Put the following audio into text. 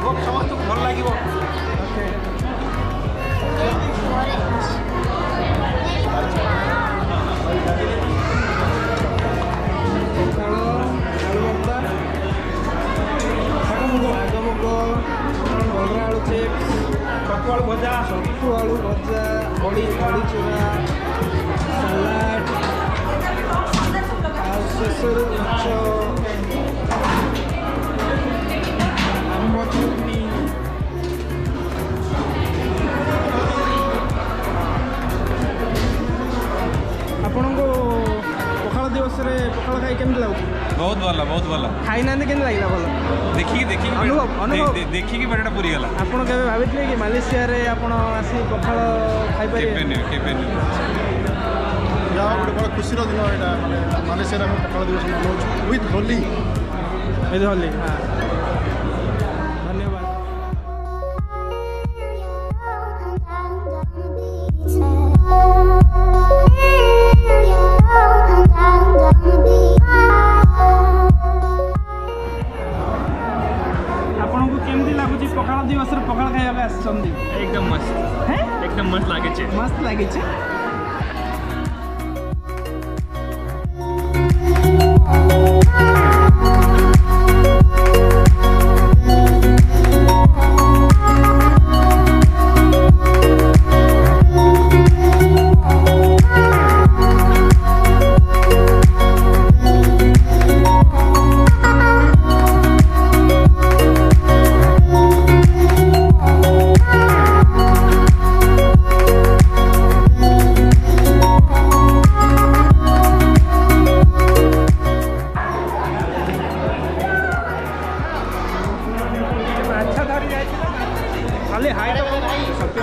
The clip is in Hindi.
होप समस्त भल लगे। आलू चिप्स, छतु आलू भजा, बड़ी चूरा, सलाड, शेषर आंब चटनी, आपण को पखाल दिवस रे पखाल खाई केमती लागु? बहुत भल बहुत भल। खाई ना केमती लागला? भल देखिए अनुभव देखिए पेटा पूरी गला। आपण केबे भाबितले कि मालेशिया रे आपण आसी पखाल खाई पारे? केबे ଯାହା ଗୋଟେ ବଡ଼ ଖୁସିର ଦିନ ଏଇଟା। ମାନେ ମାଲେସିଆରେ ଆମେ ପଖାଳ ଦିବସ ମନାଉଛୁ ୱିଥ୍ ହୋଲି। ଧନ୍ୟବାଦ। आपको केमती लगुच पखाल दिवस पखाल खाइबा आसछन्ती? एकदम मस्त हैं? एकदम मस्त लागे छे। मस्त लागे छे। खाली हाई तो सत्य